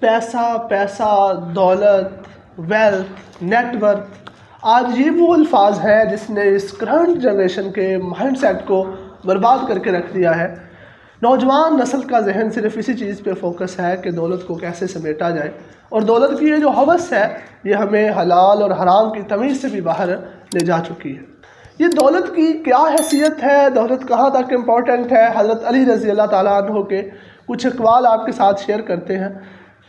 پیسہ پیسہ، دولت، ویلتھ، نیٹ ورتھ، آج یہ وہ الفاظ ہیں جس نے اس کرنٹ جنریشن کے مائنڈ سیٹ کو برباد کر کے رکھ دیا ہے۔ نوجوان نسل کا ذہن صرف اسی چیز پہ فوکس ہے کہ دولت کو کیسے سمیٹا جائے، اور دولت کی یہ جو ہوس ہے یہ ہمیں حلال اور حرام کی تمیز سے بھی باہر لے جا چکی ہے۔ یہ دولت کی کیا حیثیت ہے، دولت کہاں تک امپورٹنٹ ہے، حضرت علی رضی اللہ تعالیٰ عنہ کے کچھ اقوال آپ کے ساتھ شیئر کرتے ہیں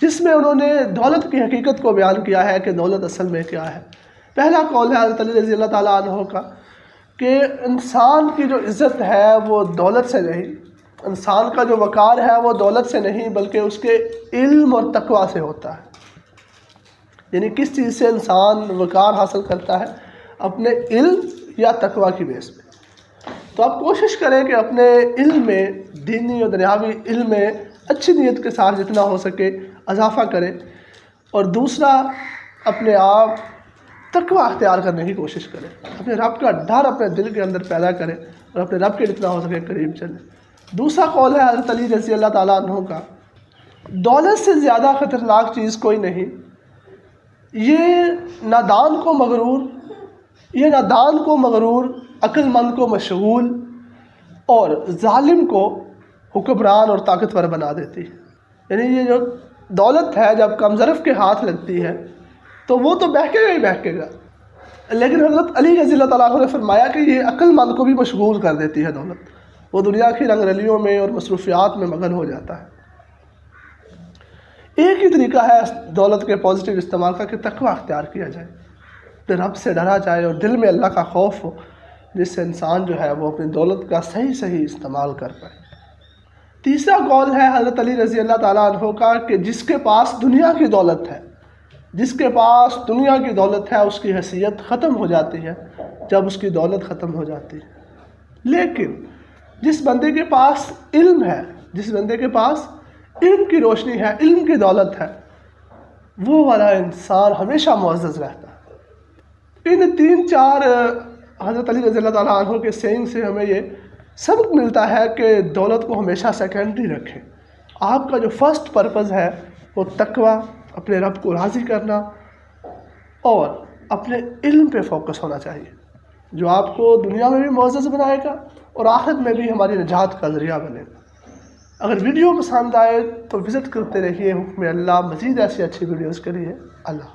جس میں انہوں نے دولت کی حقیقت کو بیان کیا ہے کہ دولت اصل میں کیا ہے۔ پہلا قول ہے حضرت علی رضی اللہ تعالیٰ عنہ کا کہ انسان کی جو عزت ہے وہ دولت سے نہیں، انسان کا جو وقار ہے وہ دولت سے نہیں بلکہ اس کے علم اور تقویٰ سے ہوتا ہے۔ یعنی کس چیز سے انسان وقار حاصل کرتا ہے؟ اپنے علم یا تقویٰ کی بیس پہ۔ تو آپ کوشش کریں کہ اپنے علم میں، دینی اور دنیاوی علم میں اچھی نیت کے ساتھ جتنا ہو سکے اضافہ کریں، اور دوسرا اپنے آپ تقویٰ اختیار کرنے کی کوشش کریں، اپنے رب کا ڈر اپنے دل کے اندر پیدا کریں اور اپنے رب کے جتنا ہو سکے قریب چلیں۔ دوسرا قول ہے حضرت علی رضی اللہ تعالیٰ عنہ کا، دولت سے زیادہ خطرناک چیز کوئی نہیں، یہ نادان کو مغرور، عقل مند کو مشغول اور ظالم کو حکمران اور طاقتور بنا دیتی ہے۔ یعنی یہ جو دولت ہے جب کم ظرف کے ہاتھ لگتی ہے تو وہ تو بہکے گا ہی بہکے گا، لیکن حضرت علی رضی اللہ تعالیٰ عنہ نے فرمایا کہ یہ عقل مند کو بھی مشغول کر دیتی ہے دولت، وہ دنیا کی رنگ رلیوں میں اور مصروفیات میں مگن ہو جاتا ہے۔ ایک ہی طریقہ ہے دولت کے پازیٹیو استعمال کا کہ تقویٰ اختیار کیا جائے، اپنے رب سے ڈرا جائے اور دل میں اللہ کا خوف ہو، جس سے انسان جو ہے وہ اپنی دولت کا صحیح استعمال کر پائے۔ تیسرا قول ہے حضرت علی رضی اللہ تعالیٰ عنہ کا کہ جس کے پاس دنیا کی دولت ہے اس کی حیثیت ختم ہو جاتی ہے جب اس کی دولت ختم ہو جاتی ہے، لیکن جس بندے کے پاس علم ہے، جس بندے کے پاس علم کی روشنی ہے، علم کی دولت ہے، وہ والا انسان ہمیشہ معزز رہتا ہے۔ ان 3-4 حضرت علی رضی اللہ تعالیٰ عنہ کے سینگ سے ہمیں یہ سبق ملتا ہے کہ دولت کو ہمیشہ سیکنڈری رکھیں۔ آپ کا جو فرسٹ پرپز ہے وہ تقویٰ، اپنے رب کو راضی کرنا اور اپنے علم پہ فوکس ہونا چاہیے، جو آپ کو دنیا میں بھی معزز بنائے گا اور آخرت میں بھی ہماری نجات کا ذریعہ بنے گا۔ اگر ویڈیو پسند آئے تو وزٹ کرتے رہیے حکم اللہ، مزید ایسی اچھی ویڈیوز کے لیے۔ اللہ